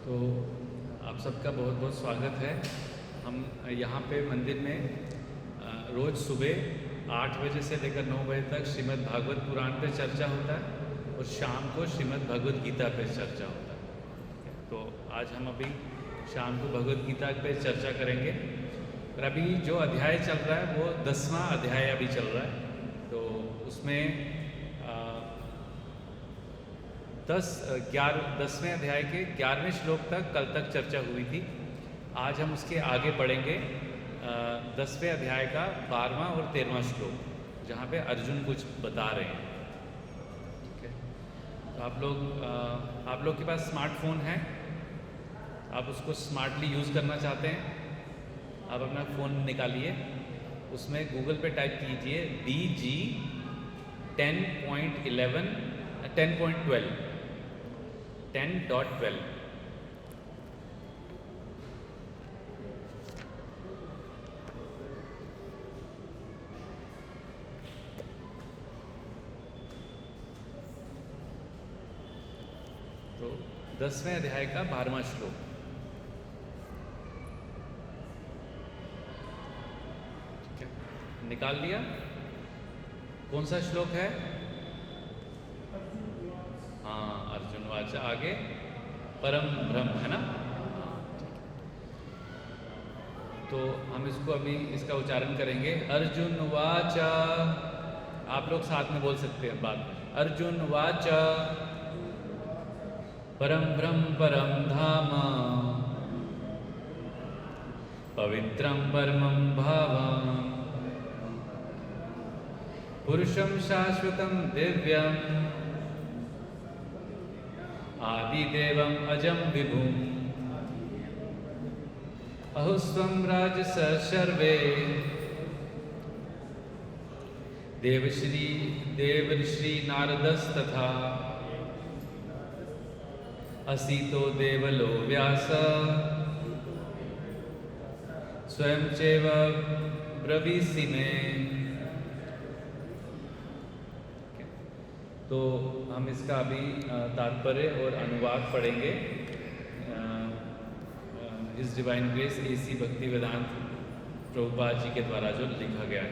तो आप सबका बहुत बहुत स्वागत है। हम यहाँ पे मंदिर में रोज़ सुबह 8 बजे से लेकर 9 बजे तक श्रीमद् भागवत पुराण पे चर्चा होता है और शाम को श्रीमद् भगवद गीता पे चर्चा होता है। तो आज हम अभी शाम को भगवद गीता पे चर्चा करेंगे और अभी जो अध्याय चल रहा है वो 10वां अध्याय अभी चल रहा है। तो उसमें 10वें अध्याय के 11वें श्लोक तक कल तक चर्चा हुई थी। आज हम उसके आगे पढ़ेंगे 10वें अध्याय का 12वां और 13वां श्लोक, जहाँ पे अर्जुन कुछ बता रहे हैं। ठीक है, तो आप लोग के पास स्मार्टफोन है, आप उसको स्मार्टली यूज़ करना चाहते हैं, आप अपना फ़ोन निकालिए, उसमें गूगल पे टाइप कीजिए DG 10.12 तो 10वें अध्याय का 12वां श्लोक। ठीक है, निकाल लिया? कौन सा श्लोक है? हाँ, अर्जुन वाचा। आगे परम ब्रह्म है ना। तो हम इसको अभी इसका उच्चारण करेंगे। अर्जुन वाचा, आप लोग साथ में बोल सकते हैं बाद में। अर्जुन वाचा परम ब्रह्म परम धाम पवित्रम परमं भावम् पुरुषं शाश्वतं दिव्यम् आदिदेवम् अजं विभुम् अहुस्त्वं राजस सर्वे देवर्षि नारदस्तथा असितो देवलो व्यास स्वयं चैव ब्रवीसि मे। तो हम इसका अभी तात्पर्य और अनुवाद पढ़ेंगे इस डिवाइन ग्रेस AC भक्ति वेदांत प्रभुपाद जी के द्वारा जो लिखा गया है।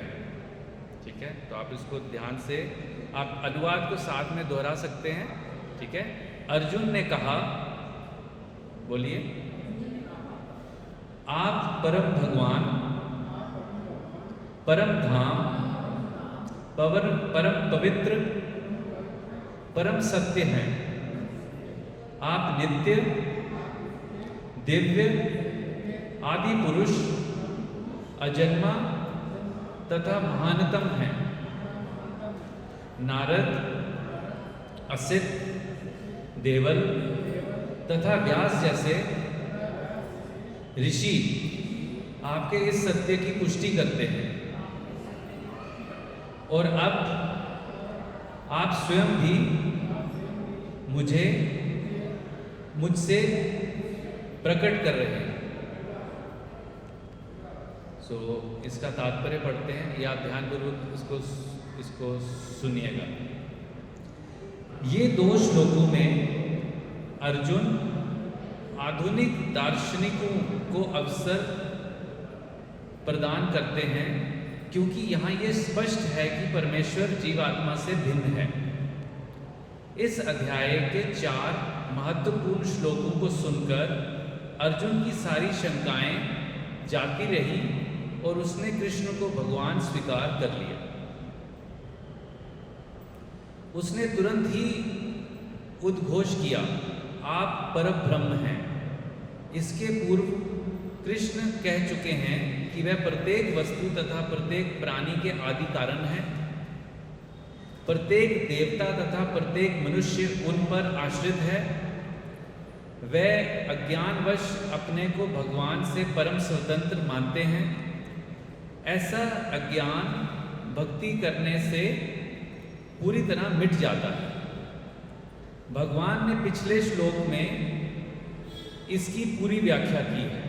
ठीक है, तो आप इसको ध्यान से, आप अनुवाद को साथ में दोहरा सकते हैं। ठीक है, अर्जुन ने कहा, बोलिए, आप परम भगवान, परम धाम, परम पवित्र, परम सत्य हैं। आप नित्य, दिव्य, आदि पुरुष, अजन्मा तथा महानतम हैं। नारद, असित, देवल तथा व्यास जैसे ऋषि आपके इस सत्य की पुष्टि करते हैं और अब आप स्वयं भी मुझसे प्रकट कर रहे हैं। इसका तात्पर्य पढ़ते हैं, या ध्यानपूर्वक इसको सुनिएगा। ये 2 श्लोकों में अर्जुन आधुनिक दार्शनिकों को अवसर प्रदान करते हैं, क्योंकि यहाँ ये स्पष्ट है कि परमेश्वर जीवात्मा से भिन्न है। इस अध्याय के 4 महत्वपूर्ण श्लोकों को सुनकर अर्जुन की सारी शंकाएं जाती रही और उसने कृष्ण को भगवान स्वीकार कर लिया। उसने तुरंत ही उद्घोष किया, आप परब्रह्म हैं। इसके पूर्व कृष्ण कह चुके हैं कि वह प्रत्येक वस्तु तथा प्रत्येक प्राणी के आदि कारण हैं। प्रत्येक देवता तथा प्रत्येक मनुष्य उन पर आश्रित है। वह अज्ञानवश अपने को भगवान से परम स्वतंत्र मानते हैं। ऐसा अज्ञान भक्ति करने से पूरी तरह मिट जाता है। भगवान ने पिछले श्लोक में इसकी पूरी व्याख्या की है।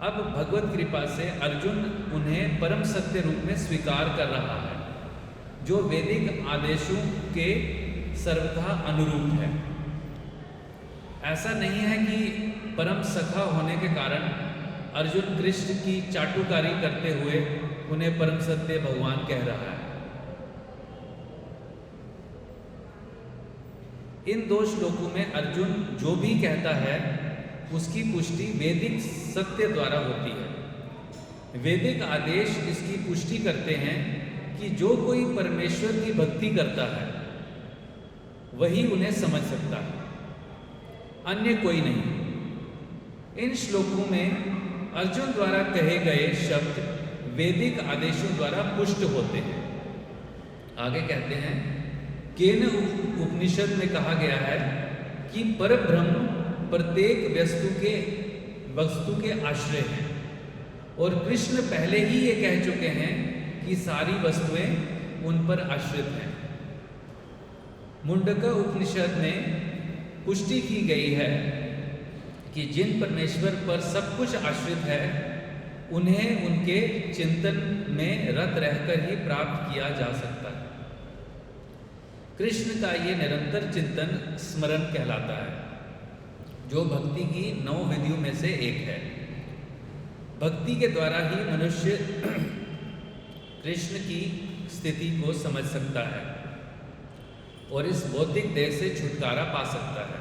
अब भगवत कृपा से अर्जुन उन्हें परम सत्य रूप में स्वीकार कर रहा है, जो वैदिक आदेशों के सर्वथा अनुरूप है। ऐसा नहीं है कि परम सखा होने के कारण अर्जुन कृष्ण की चाटुकारी करते हुए उन्हें परम सत्य भगवान कह रहा है। इन 2 श्लोकों में अर्जुन जो भी कहता है उसकी पुष्टि वैदिक सत्य द्वारा होती है। वैदिक आदेश इसकी पुष्टि करते हैं कि जो कोई परमेश्वर की भक्ति करता है वही उन्हें समझ सकता है, अन्य कोई नहीं। इन श्लोकों में अर्जुन द्वारा कहे गए शब्द वैदिक आदेशों द्वारा पुष्ट होते हैं। आगे कहते हैं, केन उपनिषद में कहा गया है कि परब्रह्म प्रत्येक वस्तु के आश्रय हैं, और कृष्ण पहले ही ये कह चुके हैं कि सारी वस्तुएं उन पर आश्रित हैं। मुंडका उपनिषद में पुष्टि की गई है कि जिन परमेश्वर पर सब कुछ आश्रित है उन्हें उनके चिंतन में रत रहकर ही प्राप्त किया जा सकता है। कृष्ण का ये निरंतर चिंतन स्मरण कहलाता है, जो भक्ति की 9 विधियों में से एक है। भक्ति के द्वारा ही मनुष्य कृष्ण की स्थिति को समझ सकता है और इस भौतिक देह से छुटकारा पा सकता है।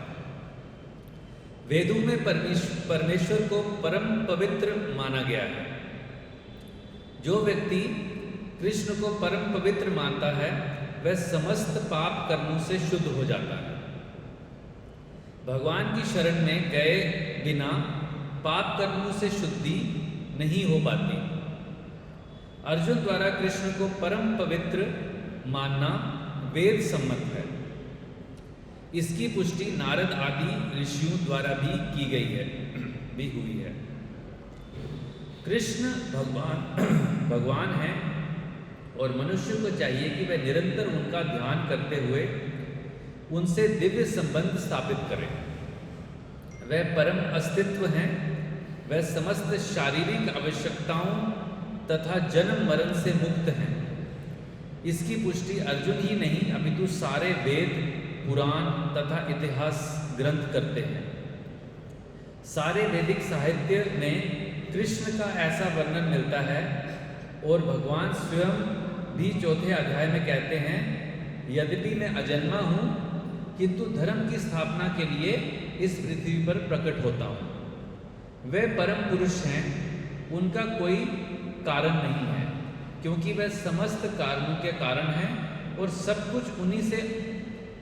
वेदों में परमेश्वर को परम पवित्र माना गया है। जो व्यक्ति कृष्ण को परम पवित्र मानता है वह समस्त पाप कर्मों से शुद्ध हो जाता है। भगवान की शरण में गए बिना पाप कर्मों से शुद्धि नहीं हो पाती। अर्जुन द्वारा कृष्ण को परम पवित्र मानना वेद सम्मत है। इसकी पुष्टि नारद आदि ऋषियों द्वारा भी की गई है, भी हुई है। कृष्ण भगवान है और मनुष्य को चाहिए कि वह निरंतर उनका ध्यान करते हुए उनसे दिव्य संबंध स्थापित करें। वह परम अस्तित्व हैं, वह समस्त शारीरिक आवश्यकताओं तथा जन्म मरण से मुक्त हैं। इसकी पुष्टि अर्जुन ही नहीं अपितु सारे वेद, पुराण तथा इतिहास ग्रंथ करते हैं। सारे वैदिक साहित्य में कृष्ण का ऐसा वर्णन मिलता है और भगवान स्वयं भी 4थे अध्याय में कहते हैं, यद्यपि मैं अजन्मा हूँ किंतु धर्म की स्थापना के लिए इस पृथ्वी पर प्रकट होता हूँ। वे परम पुरुष हैं, उनका कोई कारण नहीं है, क्योंकि वह समस्त कारणों के कारण हैं और सब कुछ उन्हीं से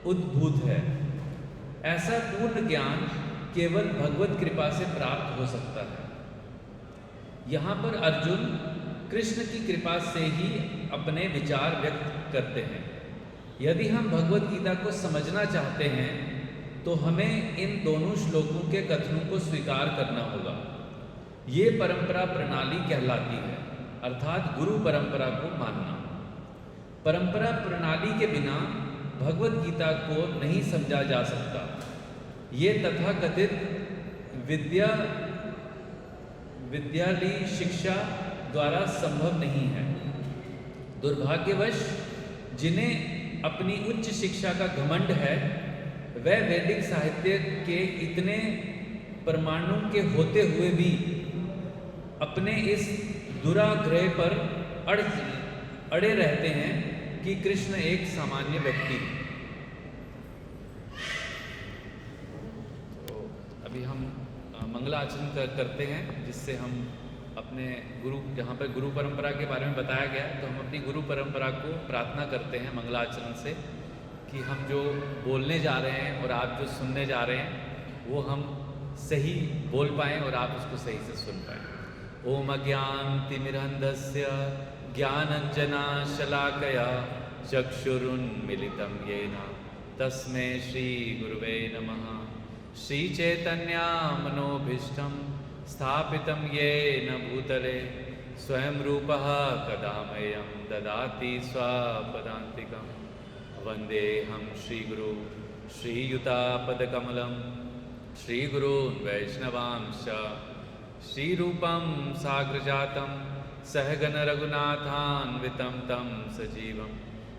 उद्भूत है। ऐसा पूर्ण ज्ञान केवल भगवत कृपा से प्राप्त हो सकता है। यहाँ पर अर्जुन कृष्ण की कृपा से ही अपने विचार व्यक्त करते हैं। यदि हम भगवत गीता को समझना चाहते हैं तो हमें इन दोनों श्लोकों के कथनों को स्वीकार करना होगा। ये परंपरा प्रणाली कहलाती है, अर्थात गुरु परंपरा को मानना। परंपरा प्रणाली के बिना भगवत गीता को नहीं समझा जा सकता। ये तथाकथित विद्यालयी शिक्षा द्वारा संभव नहीं है। दुर्भाग्यवश जिन्हें अपनी उच्च शिक्षा का घमंड है वह वैदिक साहित्य के इतने परमाणु के होते हुए भी अपने इस दुराग्रह पर अड़े रहते हैं कि कृष्ण एक सामान्य व्यक्ति है। तो अभी हम मंगलाचरण करते हैं, जिससे हम अपने गुरु, जहाँ पर गुरु परंपरा के बारे में बताया गया तो हम अपनी गुरु परंपरा को प्रार्थना करते हैं मंगलाचरण से कि हम जो बोलने जा रहे हैं और आप जो सुनने जा रहे हैं वो हम सही बोल पाएँ और आप उसको सही से सुन पाएँ। ओम अज्ञानतिमिरन्धस्य ज्ञानञ्जनशलाकया चक्षुरुन्मीलितं येन तस्मै श्रीगुरुवे नमः। श्रीचैतन्यमनोभीष्टं स्थापितं येन भूतले स्वयं रूपः कदा मह्यं ददाति स्वपदान्तिकं। वन्देऽहं श्रीगुरु श्रीयुतापदकमलं श्रीगुरून् वैष्णवांश्च श्रीरूपं साग्रजातं सहगण रघुनाथान्वितं तं सजीवं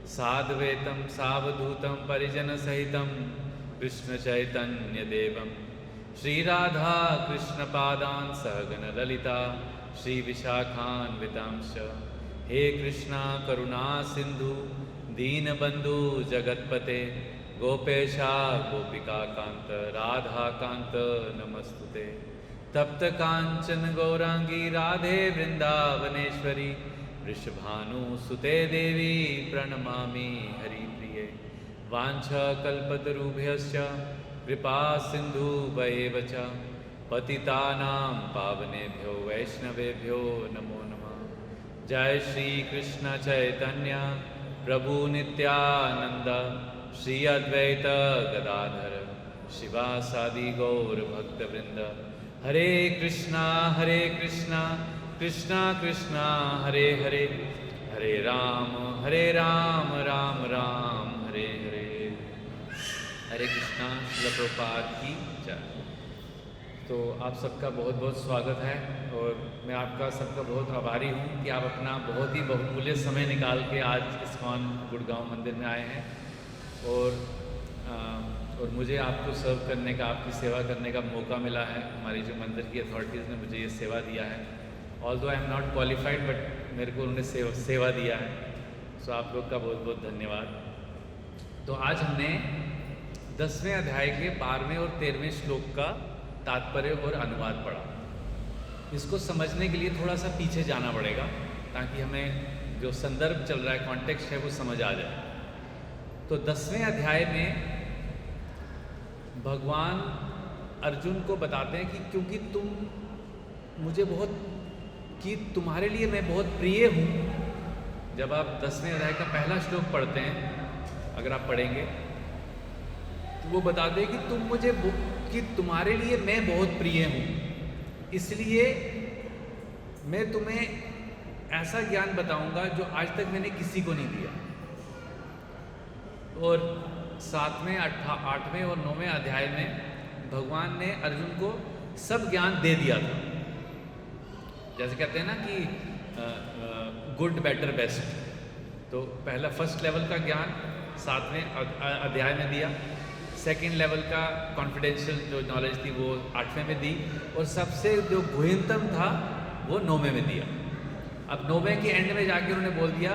साद्वैतं सावधूतं परिजनसहितं कृष्णचैतन्यदेवं श्री राधा कृष्ण पादान सहगन ललिता श्री विशाखान्वितांश। हे कृष्णा करुणा सिंधु दीनबंधु जगतपते गोपेशा गोपिका कांत राधा कांत नमस्तुते। तप्त कांचन गौरांगी राधे वृंदावनेश्वरी वृषभानु सुते देवी प्रणमामि हरिप्रिये। वाञ्छा कल्पतरुभ्यश्च कृपा सिन्धुभ्येव च पतितानां पावनेभ्यो वैष्णवेभ्यो नमो नमः। जय श्री कृष्ण चैतन्य प्रभु नित्यानंद श्री अद्वैत गदाधर शिवासादि गौर भक्तवृंद। हरे कृष्णा कृष्णा कृष्णा हरे हरे, हरे राम राम राम हरे हरे। हरे कृष्णा। श्रील प्रभुपाद की जय। तो आप सबका बहुत बहुत स्वागत है और मैं आपका सबका बहुत आभारी हूँ कि आप अपना बहुत ही बहुमूल्य समय निकाल के आज इस्कॉन गुड़गांव मंदिर में आए हैं और मुझे आपको सर्व करने का, आपकी सेवा करने का मौका मिला है। हमारी जो मंदिर की अथॉरिटीज़ ने मुझे ये सेवा दिया है। Although I am not qualified but मेरे को उन्होंने सेवा दिया है। सो आप लोग का बहुत बहुत धन्यवाद। तो आज हमने 10वें अध्याय के 12वें और 13वें श्लोक का तात्पर्य और अनुवाद पढ़ा। इसको समझने के लिए थोड़ा सा पीछे जाना पड़ेगा ताकि हमें जो संदर्भ चल रहा है, कॉन्टेक्स्ट है, वो समझ आ जाए। तो 10वें अध्याय में भगवान अर्जुन को बताते हैं कि क्योंकि तुम्हारे लिए मैं बहुत प्रिय हूँ। जब आप 10वें अध्याय का पहला श्लोक पढ़ते हैं, अगर आप पढ़ेंगे तो वो बताते हैं कि तुम्हारे लिए मैं बहुत प्रिय हूँ, इसलिए मैं तुम्हें ऐसा ज्ञान बताऊंगा जो आज तक मैंने किसी को नहीं दिया। और 7वें 8वें और 9वें अध्याय में भगवान ने अर्जुन को सब ज्ञान दे दिया था। जैसे कहते हैं ना कि गुड बेटर बेस्ट। तो पहला फर्स्ट लेवल का ज्ञान 7वें अध्याय में दिया, सेकंड लेवल का कॉन्फिडेंशियल जो नॉलेज थी वो 8वें में दी, और सबसे जो गुह्यतम था वो 9वें में दिया। अब 9वें के एंड में जाके उन्होंने बोल दिया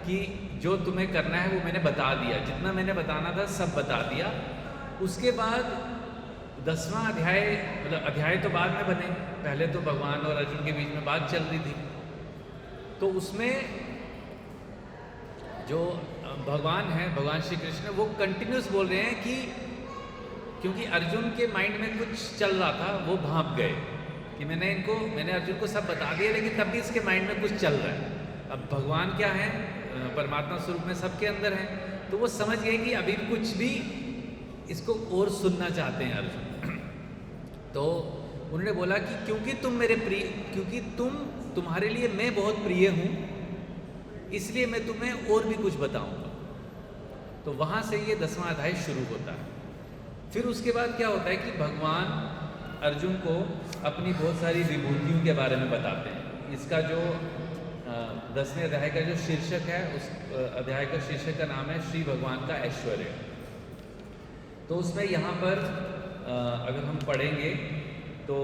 कि जो तुम्हें करना है वो मैंने बता दिया, जितना मैंने बताना था सब बता दिया। उसके बाद 10वां अध्याय, मतलब अध्याय तो बाद में बने, पहले तो भगवान और अर्जुन के बीच में बात चल रही थी। तो उसमें जो भगवान श्री कृष्ण वो कंटिन्यूस बोल रहे हैं कि क्योंकि अर्जुन के माइंड में कुछ चल रहा था, वो भांप गए कि मैंने अर्जुन को सब बता दिया, लेकिन तब भी इसके माइंड में कुछ चल रहा है। अब भगवान क्या है, परमात्मा स्वरूप में सबके अंदर है, तो वो समझ गए कि अभी कुछ भी इसको और सुनना चाहते हैं अर्जुन। तो उन्होंने बोला कि क्योंकि तुम्हारे लिए मैं बहुत प्रिय हूँ, इसलिए मैं तुम्हें और भी कुछ बताऊंगा। तो वहाँ से ये 10वां अध्याय शुरू होता है। फिर उसके बाद क्या होता है कि भगवान अर्जुन को अपनी बहुत सारी विभूतियों के बारे में बताते हैं। इसका जो 10वें अध्याय का जो शीर्षक है, उस अध्याय का शीर्षक का नाम है श्री भगवान का ऐश्वर्य। तो उसमें यहाँ पर अगर हम पढ़ेंगे तो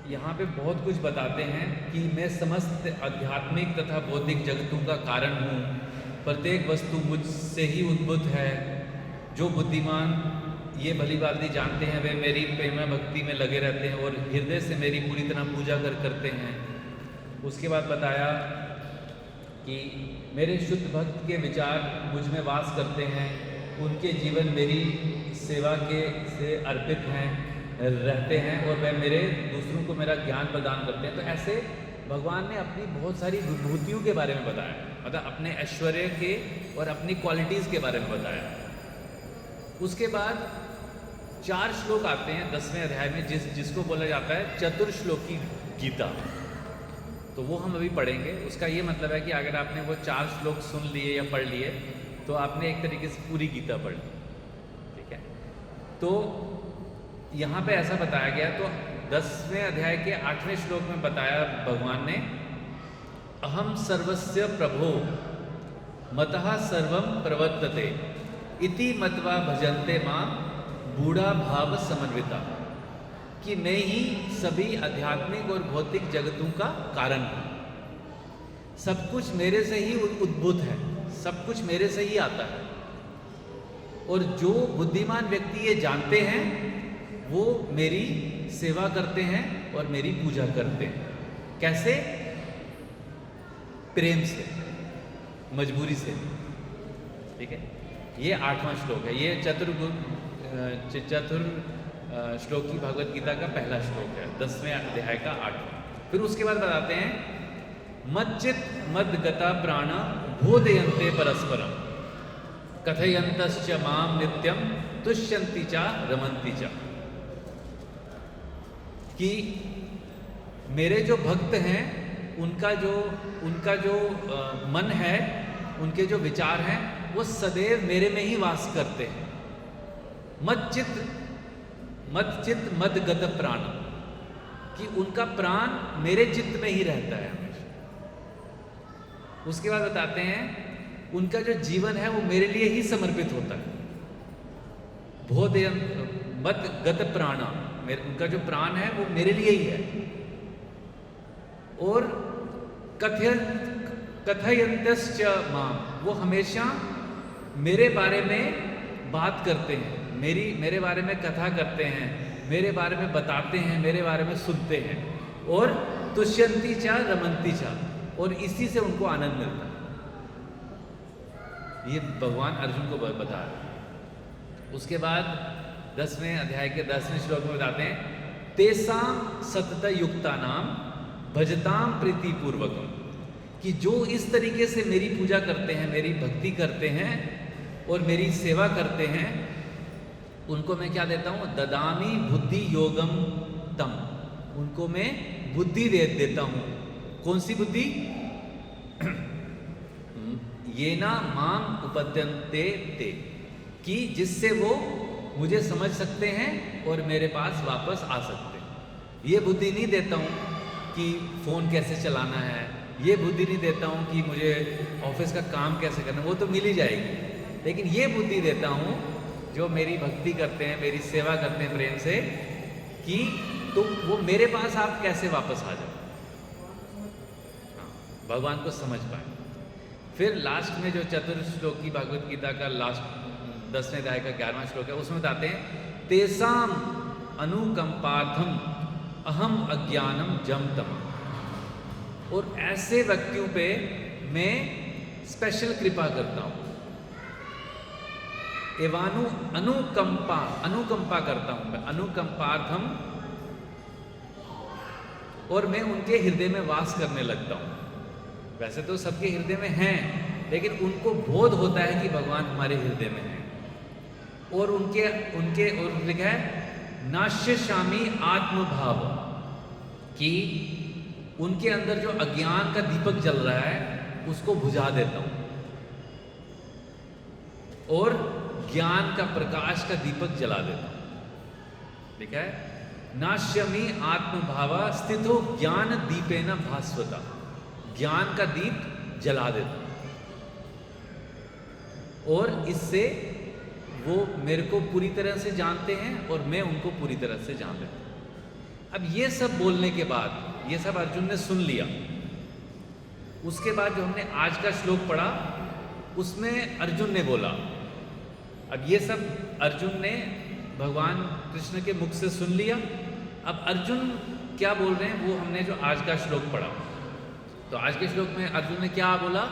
यहाँ पे बहुत कुछ बताते हैं कि मैं समस्त आध्यात्मिक तथा बौद्धिक जगतों का कारण हूँ, प्रत्येक वस्तु मुझसे ही उद्भूत है। जो बुद्धिमान ये भली भांति जानते हैं वे मेरी प्रेम भक्ति में लगे रहते हैं और हृदय से मेरी पूरी तरह पूजा करते हैं। उसके बाद बताया कि मेरे शुद्ध भक्त के विचार मुझ में वास करते हैं, उनके जीवन मेरी सेवा से अर्पित रहते हैं और वह दूसरों को मेरा ज्ञान प्रदान करते हैं। तो ऐसे भगवान ने अपनी बहुत सारी विभूतियों के बारे में बताया, मतलब अपने ऐश्वर्य के और अपनी क्वालिटीज़ के बारे में बताया। उसके बाद 4 श्लोक आते हैं 10वें अध्याय में, जिसको बोला जाता है चतुर्श्लोकी गीता। तो वो हम अभी पढ़ेंगे। उसका ये मतलब है कि अगर आपने वो 4 श्लोक सुन लिए या पढ़ लिए तो आपने एक तरीके से पूरी गीता पढ़ ली, ठीक है। तो यहाँ पे ऐसा बताया गया। तो 10वें अध्याय के 8वें श्लोक में बताया भगवान ने, अहम सर्वस्य प्रभो मतः सर्वम प्रवर्तते इति मत्वा भजन्ते मां बूढ़ा भाव समन्विता। कि मैं ही सभी आध्यात्मिक और भौतिक जगतों का कारण हूँ। सब कुछ मेरे से ही उद्भूत है, सब कुछ मेरे से ही आता है। और जो बुद्धिमान व्यक्ति ये जानते हैं वो मेरी सेवा करते हैं और मेरी पूजा करते हैं। कैसे? प्रेम से, मजबूरी से। ठीक है, ये 8वां श्लोक है। ये चतुर श्लोक की भगवत गीता का पहला श्लोक है, 10वें अध्याय का 8वां। फिर उसके बाद बताते हैं, मच्चित मद्गता प्राण बोधयन्ते परस्परम कथयन्तश्च माम नित्यम तुष्यन्ति च रमन्ति च। कि मेरे जो भक्त हैं उनका जो मन है, उनके जो विचार हैं, वो सदैव मेरे में ही वास करते हैं। मच्चित मद्गत प्राण, कि उनका प्राण मेरे चित्त में ही रहता है हमेशा। उसके बाद बताते हैं, उनका जो जीवन है वो मेरे लिए ही समर्पित होता है। मद्गत प्राण, उनका जो प्राण है वो मेरे लिए ही है। और कथयन्तश्च माम, वो हमेशा मेरे बारे में बात करते हैं, मेरे बारे में कथा करते हैं, मेरे बारे में बताते हैं, मेरे बारे में सुनते हैं। और तुष्यन्ति च रमन्ति च, और इसी से उनको आनंद मिलता है। ये भगवान अर्जुन को बता रहे हैं। उसके बाद 10वें अध्याय के 10वें श्लोक में बताते हैं, तेसाम सतत युक्ता नाम भजताम प्रीति पूर्वकम, कि जो इस तरीके से मेरी पूजा करते हैं, मेरी भक्ति करते हैं और मेरी सेवा करते हैं, उनको मैं क्या देता हूँ? ददामी बुद्धि योगम तम, उनको मैं बुद्धि दे देता हूँ। कौन सी बुद्धि? ये ना माम उपद्यन्ते ते, कि जिससे वो मुझे समझ सकते हैं और मेरे पास वापस आ सकते हैं। ये बुद्धि नहीं देता हूँ कि फ़ोन कैसे चलाना है, ये बुद्धि नहीं देता हूँ कि मुझे ऑफिस का काम कैसे करना, वो तो मिल ही जाएगी। लेकिन ये बुद्धि देता हूँ जो मेरी भक्ति करते हैं, मेरी सेवा करते हैं प्रेम से, कि तो वो मेरे पास आप कैसे वापस आ जाओ, भगवान को समझ पाए। फिर लास्ट में जो चतुर्थ श्लोक की भगवत गीता का लास्ट 10वें अध्याय का 11वां श्लोक है, उसमें बताते हैं, तेसाम अनुकंपार्थम अहम अज्ञानम जम तम, और ऐसे व्यक्तियों पे मैं स्पेशल कृपा करता हूँ। एवानु अनुकंपा करता हूँ मैं, अनुकंपार्थम, और मैं उनके हृदय में वास करने लगता हूँ। वैसे तो सबके हृदय में हैं, लेकिन उनको बोध होता है कि भगवान हमारे हृदय में हैं। और उनके और लिखा है, नाश्यशामी आत्मभाव, कि उनके अंदर जो अज्ञान का दीपक जल रहा है उसको बुझा देता हूं, और ज्ञान का प्रकाश का दीपक जला देता हूं। लिखा है, नाश्यमी आत्मभाव स्थितो ज्ञान दीपेन भास्वता, ज्ञान का दीप जला देता हूं, और इससे वो मेरे को पूरी तरह से जानते हैं और मैं उनको पूरी तरह से जान लेता हूं। अब ये सब बोलने के बाद, ये सब अर्जुन ने सुन लिया। उसके बाद जो हमने आज का श्लोक पढ़ा उसमें अर्जुन ने बोला। अब ये सब अर्जुन ने भगवान कृष्ण के मुख से सुन लिया। अब अर्जुन क्या बोल रहे हैं वो हमने जो आज का श्लोक पढ़ा, तो आज के श्लोक में अर्जुन ने क्या बोला?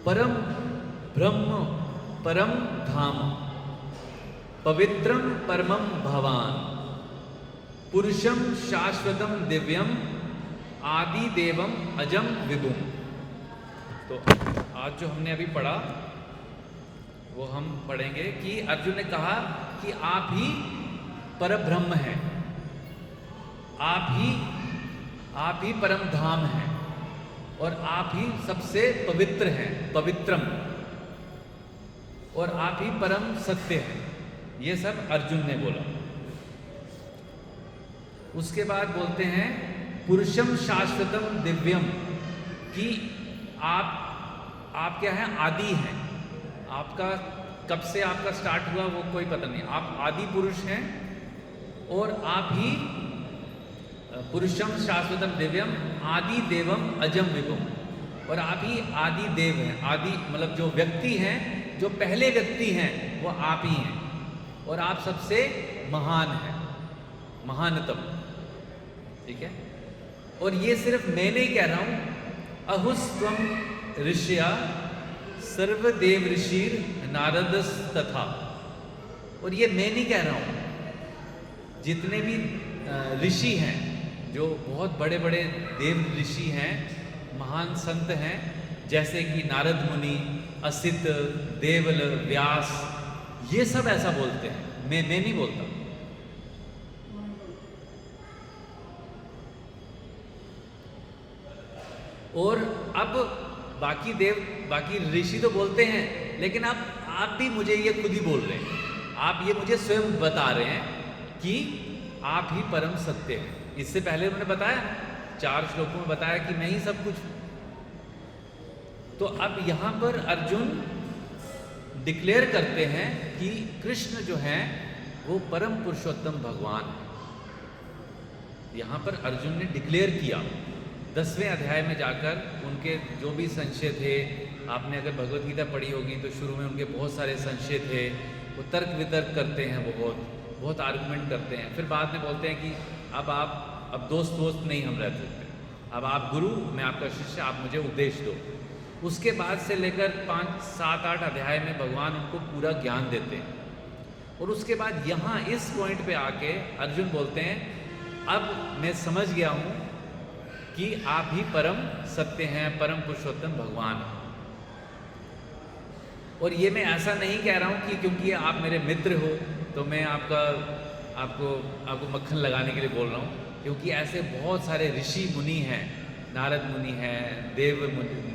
परम ब्रह्म परम धाम पवित्रम परमम भवान पुरुषम शाश्वतम दिव्यम आदि देवम अजम विभुम। तो आज जो हमने अभी पढ़ा वो हम पढ़ेंगे कि अर्जुन ने कहा कि आप ही परब्रह्म हैं, आप ही परम धाम हैं, और आप ही सबसे पवित्र हैं, पवित्रम, और आप ही परम सत्य हैं। ये सब अर्जुन ने बोला। उसके बाद बोलते हैं पुरुषम शाश्वतम दिव्यम, कि आप क्या हैं? आदि हैं। आपका कब से आपका स्टार्ट हुआ वो कोई पता नहीं, आप आदि पुरुष हैं और आप ही पुरुषम शाश्वतम दिव्यम आदि देवम अजम विभुम, और आप ही आदि देव हैं। आदि मतलब जो व्यक्ति हैं, जो पहले व्यक्ति हैं वो आप ही हैं, और आप सबसे महान हैं, महानतम। ठीक है, और ये सिर्फ मैं नहीं कह रहा हूं, अहुस्त्वम ऋषिया सर्वदेव ऋषिर नारदस तथा, और ये मैं नहीं कह रहा हूं, जितने भी ऋषि हैं, जो बहुत बड़े बड़े देव ऋषि हैं, महान संत हैं, जैसे कि नारद मुनि, असित, देवल, व्यास, ये सब ऐसा बोलते हैं। मैं नहीं बोलता। और अब बाकी ऋषि तो बोलते हैं, लेकिन अब आप भी मुझे ये खुद ही बोल रहे हैं, आप ये मुझे स्वयं बता रहे हैं कि आप ही परम सत्य हैं। इससे पहले उन्होंने बताया, 4 श्लोकों में बताया कि मैं ही सब कुछ। तो अब यहां पर अर्जुन डिक्लेयर करते हैं कि कृष्ण जो है वो परम पुरुषोत्तम भगवान है। यहां पर अर्जुन ने डिक्लेयर किया। 10वें अध्याय में जाकर उनके जो भी संशय थे, आपने अगर भगवत गीता पढ़ी होगी तो शुरू में उनके बहुत सारे संशय थे, वो तर्क वितर्क करते हैं, बहुत आर्गुमेंट करते हैं, फिर बाद में बोलते हैं कि अब दोस्त नहीं हम रह सकते, अब आप गुरु, मैं आपका शिष्य, आप मुझे उपदेश दो। उसके बाद से लेकर 5, 7, 8 अध्याय में भगवान उनको पूरा ज्ञान देते हैं, और उसके बाद यहाँ इस पॉइंट पे आके अर्जुन बोलते हैं, अब मैं समझ गया हूँ कि आप ही परम सत्य हैं, परम पुरुषोत्तम भगवान हैं। और ये मैं ऐसा नहीं कह रहा हूँ कि क्योंकि आप मेरे मित्र हो तो मैं आपको मक्खन लगाने के लिए बोल रहा हूँ, क्योंकि ऐसे बहुत सारे ऋषि मुनि हैं, नारद मुनि हैं,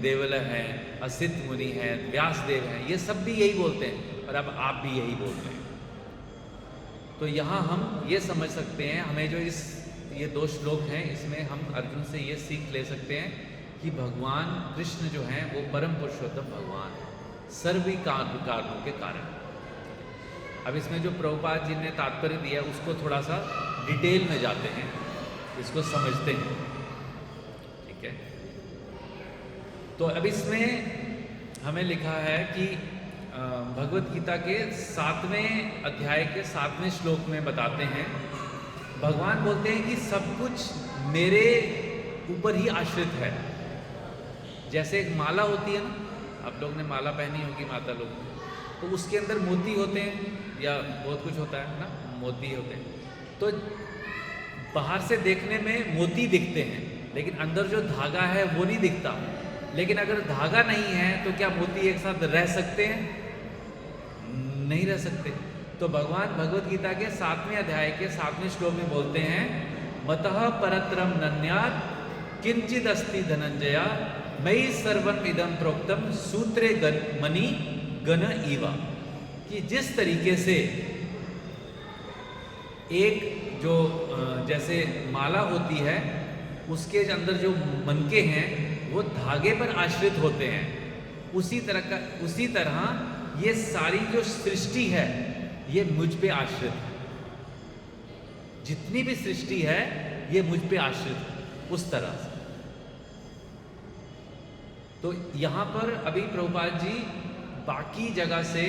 देवल हैं, असित मुनि हैं, व्यास देव हैं, ये सब भी यही बोलते हैं, और अब आप भी यही बोल रहे हैं। तो यहाँ हम ये समझ सकते हैं, हमें जो ये 2 श्लोक हैं, इसमें हम अर्जुन से ये सीख ले सकते हैं कि भगवान कृष्ण जो हैं वो परम पुरुषोत्तम भगवान है, सर्वी कारणों के कारण। अब इसमें जो प्रभुपाद जी ने तात्पर्य दिया उसको थोड़ा सा डिटेल में जाते हैं, इसको समझते हैं। ठीक है, तो अब इसमें हमें लिखा है कि भगवत गीता के 7वें अध्याय के 7वें श्लोक में बताते हैं, भगवान बोलते हैं कि सब कुछ मेरे ऊपर ही आश्रित है। जैसे एक माला होती है ना, आप लोग ने माला पहनी होगी माता लोग, तो उसके अंदर मोती होते हैं या बहुत कुछ होता है ना, मोती होते हैं, तो बाहर से देखने में मोती दिखते हैं, लेकिन अंदर जो धागा है वो नहीं दिखता। लेकिन अगर धागा नहीं है तो क्या मोती एक साथ रह सकते हैं? नहीं रह सकते। तो भगवान भगवत गीता के 7वें अध्याय के 7वें श्लोक में बोलते हैं, मतः परत्रम नन्यात् किंचिद अस्ति धनंजया मयि सर्वम इदं प्रोक्तम सूत्रे मणि गण इवा। कि जिस तरीके से एक जो जैसे माला होती है उसके अंदर जो मनके हैं वो धागे पर आश्रित होते हैं, उसी तरह ये सारी जो सृष्टि है ये मुझ पे आश्रित है। जितनी भी सृष्टि है ये मुझ पे आश्रित है, उस तरह से। तो यहां पर अभी प्रभुपाद जी बाकी जगह से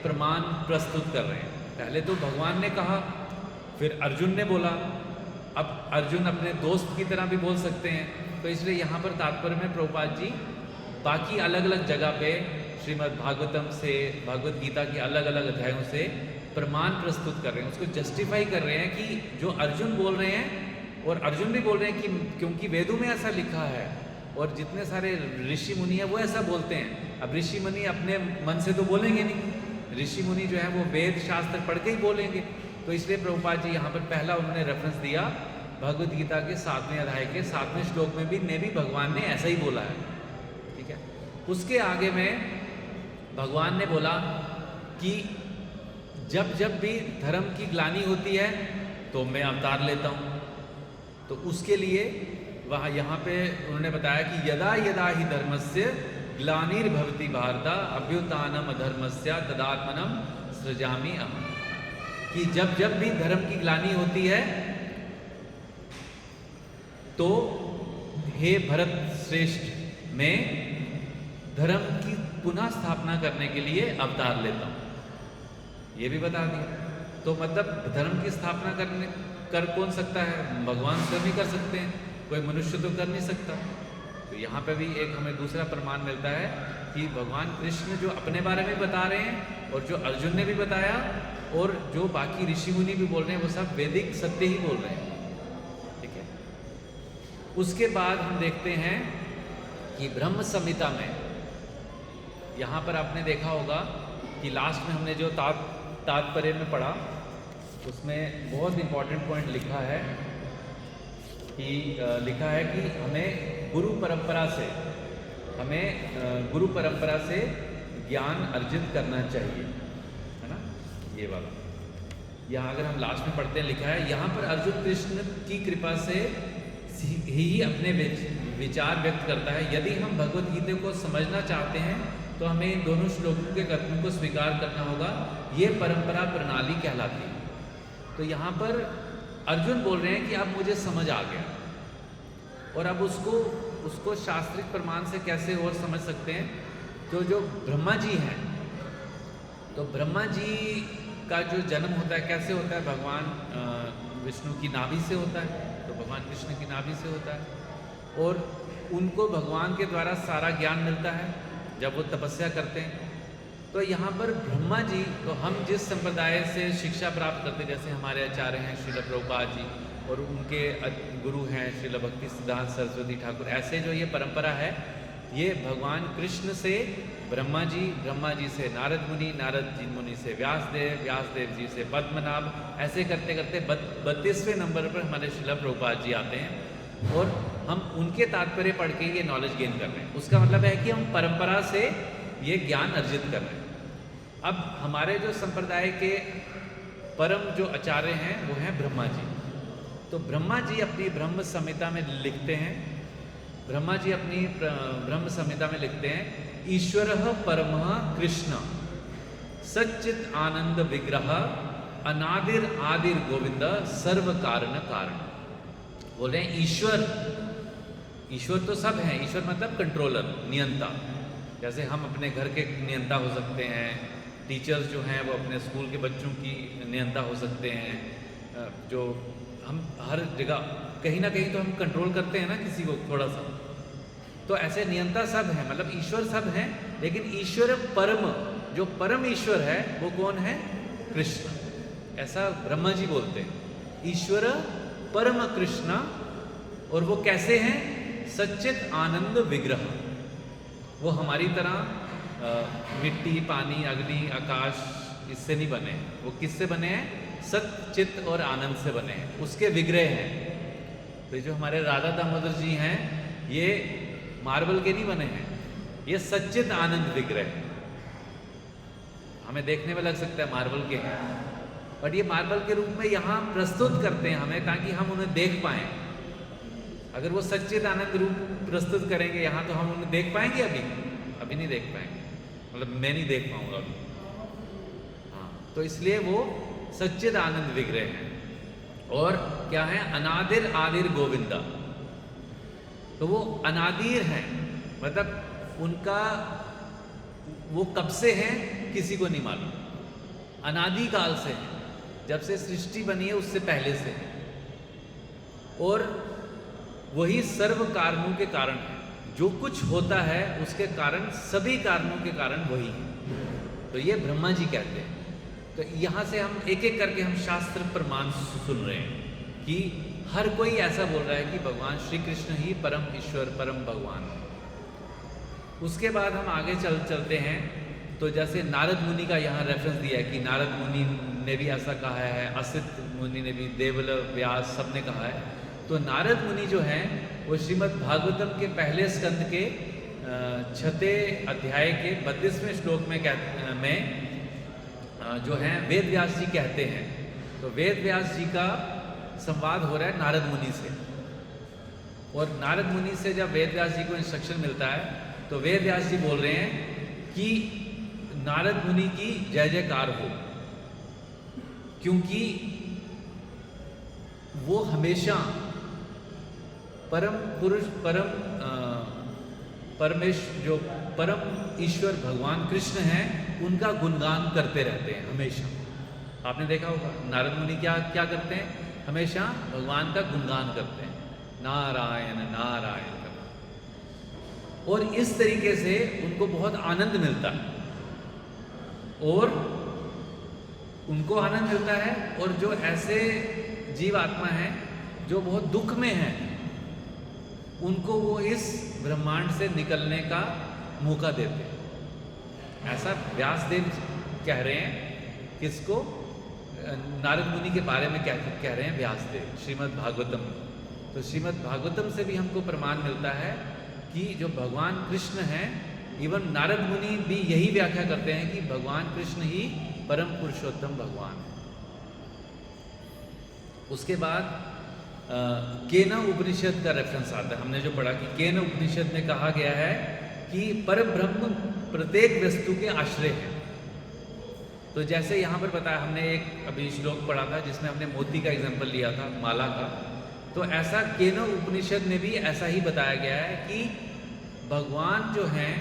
प्रमाण प्रस्तुत कर रहे हैं। पहले तो भगवान ने कहा, फिर अर्जुन ने बोला, अब अर्जुन अपने दोस्त की तरह भी बोल सकते हैं। तो इसलिए यहाँ पर तात्पर्य में प्रभुपाद जी बाकी अलग अलग जगह पे श्रीमद् भागवतम से, भगवत गीता के अलग अलग अध्यायों से प्रमाण प्रस्तुत कर रहे हैं, उसको जस्टिफाई कर रहे हैं कि जो अर्जुन बोल रहे हैं, और अर्जुन भी बोल रहे हैं कि क्योंकि वेदों में ऐसा लिखा है और जितने सारे ऋषि मुनि हैं वो ऐसा बोलते हैं। अब ऋषि मुनि अपने मन से तो बोलेंगे नहीं, ऋषि मुनि जो है वो वेद शास्त्र पढ़ के ही बोलेंगे। तो इसलिए प्रभुपाद जी यहाँ पर पहला उन्होंने रेफरेंस दिया भगवत गीता के 7वें अध्याय के 7वें श्लोक में भी भगवान ने ऐसा ही बोला है। ठीक है, उसके आगे में भगवान ने बोला कि जब जब भी धर्म की ग्लानि होती है तो मैं अवतार लेता हूँ। तो उसके लिए वहाँ यहाँ पे उन्होंने बताया कि यदा यदा ही धर्मस्य ग्लानिर्भवति भारत अभ्युत्थानम अधर्मस्य तदात्मनम सृजामि अहम्। कि जब जब भी धर्म की ग्लानि होती है तो हे भरत श्रेष्ठ मैं धर्म की पुनः स्थापना करने के लिए अवतार लेता हूं। ये भी बता दिया। तो मतलब धर्म की स्थापना कर कौन सकता है? भगवान स्वयं ही कर सकते हैं, कोई मनुष्य तो कर नहीं सकता। तो यहाँ पे भी एक हमें दूसरा प्रमाण मिलता है कि भगवान कृष्ण जो अपने बारे में बता रहे हैं और जो अर्जुन ने भी बताया और जो बाकी ऋषि मुनि भी बोल रहे हैं वो सब वैदिक सत्य ही बोल रहे हैं। ठीक है। उसके बाद हम देखते हैं कि ब्रह्म संहिता में यहाँ पर आपने देखा होगा कि लास्ट में हमने जो तात्पर्य में पढ़ा उसमें बहुत इंपॉर्टेंट पॉइंट लिखा है कि हमें गुरु परंपरा से ज्ञान अर्जित करना चाहिए, है ना? ये वाला यहाँ अगर हम लास्ट में पढ़ते हैं लिखा है, यहाँ पर अर्जुन कृष्ण की कृपा से ही अपने विचार व्यक्त करता है। यदि हम भगवत गीता को समझना चाहते हैं तो हमें इन दोनों श्लोकों के कथनों को स्वीकार करना होगा। ये परंपरा प्रणाली कहलाती है। तो यहाँ पर अर्जुन बोल रहे हैं कि अब मुझे समझ आ गया, और अब उसको शास्त्रिक प्रमाण से कैसे और समझ सकते हैं? तो जो ब्रह्मा जी हैं, तो ब्रह्मा जी का जो जन्म होता है कैसे होता है? भगवान विष्णु की नाभि से होता है। तो भगवान कृष्ण की नाभि से होता है और उनको भगवान के द्वारा सारा ज्ञान मिलता है जब वो तपस्या करते हैं। तो यहाँ पर ब्रह्मा जी, तो हम जिस संप्रदाय से शिक्षा प्राप्त करते हैं, जैसे हमारे आचार्य हैं श्रील प्रभुपाद जी और उनके गुरु हैं श्रील भक्ति सिद्धांत सरस्वती ठाकुर, ऐसे जो ये परंपरा है ये भगवान कृष्ण से ब्रह्मा जी से नारद मुनि से व्यासदेव जी से पद्मनाभ, ऐसे करते करते 32वें नंबर पर हमारे श्रील प्रभुपाद जी आते हैं और हम उनके तात्पर्य पढ़ के ये नॉलेज गेन कर रहे हैं। उसका मतलब है कि हम परंपरा से ये ज्ञान अर्जित कर रहे हैं। अब हमारे जो संप्रदाय के परम जो आचार्य हैं वो हैं ब्रह्मा जी। तो ब्रह्मा जी अपनी ब्रह्म संहिता में लिखते हैं, ईश्वरः परमः कृष्ण सच्चित आनंद विग्रह अनादिर आदिर गोविंद सर्व कारण कारण। बोल रहे हैं ईश्वर तो सब हैं। ईश्वर मतलब कंट्रोलर, नियंता। जैसे हम अपने घर के नियंता हो सकते हैं, टीचर्स जो हैं वो अपने स्कूल के बच्चों की नियंता हो सकते हैं, जो हम हर जगह कहीं ना कहीं तो हम कंट्रोल करते हैं ना किसी को थोड़ा सा। तो ऐसे नियंता सब हैं, मतलब ईश्वर सब हैं। लेकिन ईश्वर परम, जो परम ईश्वर है वो कौन है? कृष्ण। ऐसा ब्रह्मा जी बोलते हैं, ईश्वर परम कृष्ण। और वो कैसे हैं? सच्चित आनंद विग्रह। वो हमारी तरह मिट्टी, पानी, अग्नि, आकाश इससे नहीं बने। वो किससे बने हैं? सच्चित और आनंद से बने हैं, उसके विग्रह हैं। तो जो हमारे राधा दामोदर जी हैं ये मार्बल के नहीं बने हैं, ये सच्चित आनंद विग्रह। हमें देखने में लग सकता है मार्बल के हैं, बट ये मार्बल के रूप में यहाँ प्रस्तुत करते हैं हमें ताकि हम उन्हें देख पाएं। अगर वो सच्चित आनंद रूप प्रस्तुत करेंगे यहाँ तो हम उन्हें देख पाएंगे? अभी नहीं देख पाएंगे, मतलब मैं नहीं देख पाऊंगा अभी। हाँ, तो इसलिए वो सच्चित आनंद विग्रह हैं। और क्या है? अनादिर आदिर गोविंदा। तो वो अनादिर हैं, मतलब उनका वो कब से हैं किसी को नहीं मालूम, अनादि काल से है, जब से सृष्टि बनी है उससे पहले से है। और वही सर्व कारणों के कारण है। जो कुछ होता है उसके कारण, सभी कारणों के कारण वही है। तो ये ब्रह्मा जी कहते हैं। तो यहाँ से हम एक एक करके हम शास्त्र प्रमाण सुन रहे हैं कि हर कोई ऐसा बोल रहा है कि भगवान श्री कृष्ण ही परम ईश्वर, परम भगवान है। उसके बाद हम आगे चलते हैं। तो जैसे नारद मुनि का यहाँ रेफरेंस दिया है कि नारद मुनि ने भी ऐसा कहा है, असित मुनि ने भी, देवल, व्यास सब ने कहा है। तो नारद मुनि जो हैं वो श्रीमद् भागवतम के पहले स्कंद के 6वें अध्याय के 32वें श्लोक में जो हैं वेद व्यास जी कहते हैं। तो वेद व्यास जी का संवाद हो रहा है नारद मुनि से, और नारद मुनि से जब वेद व्यास जी को इंस्ट्रक्शन मिलता है तो वेद व्यास जी बोल रहे हैं कि नारद मुनि की जय जयकार हो। क्योंकि वो हमेशा परम पुरुष जो परम ईश्वर भगवान कृष्ण हैं उनका गुणगान करते रहते हैं हमेशा। आपने देखा होगा नारद मुनि क्या क्या करते हैं, हमेशा भगवान का गुणगान करते हैं, नारायण नारायण करते, और इस तरीके से उनको बहुत आनंद मिलता है, और उनको आनंद मिलता है। और जो ऐसे जीव आत्मा हैं जो बहुत दुख में हैं, उनको वो इस ब्रह्मांड से निकलने का मौका देते हैं। ऐसा व्यासदेव कह रहे हैं, किसको? नारद मुनि के बारे में कह रहे हैं व्यासदेव श्रीमद् भागवतम। तो श्रीमद् भागवतम से भी हमको प्रमाण मिलता है कि जो भगवान कृष्ण हैं, इवन नारद मुनि भी यही व्याख्या करते हैं कि भगवान कृष्ण ही परम पुरुषोत्तम भगवान है। उसके बाद केन उपनिषद का रेफरेंस आता है, हमने जो पढ़ा कि केन उपनिषद में कहा गया है कि परब्रह्म प्रत्येक वस्तु के आश्रय है। तो जैसे यहाँ पर बताया, हमने एक अभी श्लोक पढ़ा था जिसमें हमने मोती का एग्जाम्पल लिया था, माला का। तो ऐसा केन उपनिषद में भी ऐसा ही बताया गया है कि भगवान जो हैं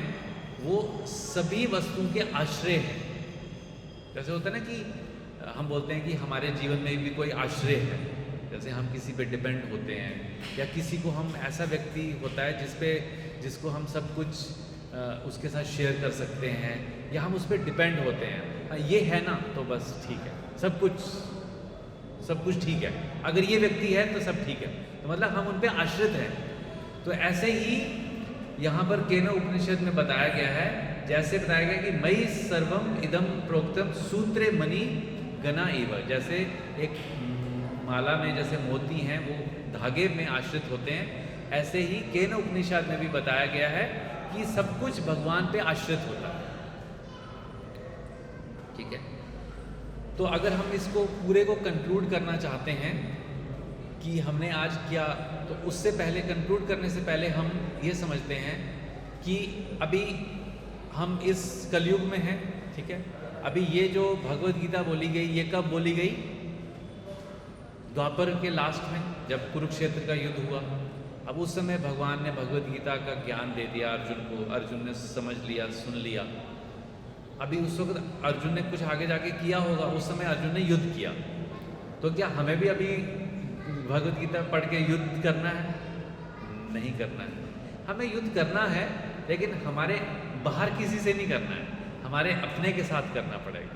वो सभी वस्तुओं के आश्रय हैं। जैसे होता है ना कि हम बोलते हैं कि हमारे जीवन में भी कोई आश्रय है, जैसे हम किसी पे डिपेंड होते हैं, या किसी को हम ऐसा व्यक्ति होता है जिसको हम सब कुछ उसके साथ शेयर कर सकते हैं, या हम उस पर डिपेंड होते हैं। ये है ना तो बस ठीक है, सब कुछ ठीक है, अगर ये व्यक्ति है तो सब ठीक है, तो मतलब हम उन पे आश्रित हैं। तो ऐसे ही यहाँ पर केन उपनिषद में बताया गया है, जैसे बताया गया कि मयि सर्वम इदम प्रोक्तम सूत्रे मणि गना इव। जैसे एक माला में जैसे मोती हैं वो धागे में आश्रित होते हैं, ऐसे ही केन उपनिषद में भी बताया गया है कि सब कुछ भगवान पे आश्रित होता है। ठीक है, तो अगर हम इसको पूरे को कंक्लूड करना चाहते हैं कि हमने आज क्या, तो उससे पहले, कंक्लूड करने से पहले हम ये समझते हैं कि अभी हम इस कलयुग में हैं। ठीक है, अभी ये जो भगवत गीता बोली गई, ये कब बोली गई? द्वापर के लास्ट में, जब कुरुक्षेत्र का युद्ध हुआ। अब उस समय भगवान ने भगवत गीता का ज्ञान दे दिया अर्जुन को, अर्जुन ने समझ लिया, सुन लिया। अभी उस वक्त अर्जुन ने कुछ आगे जाके किया होगा, उस समय अर्जुन ने युद्ध किया। तो क्या हमें भी अभी भगवत गीता पढ़ के युद्ध करना है? नहीं करना है। हमें युद्ध करना है, लेकिन हमारे बाहर किसी से नहीं करना है, हमारे अपने के साथ करना पड़ेगा,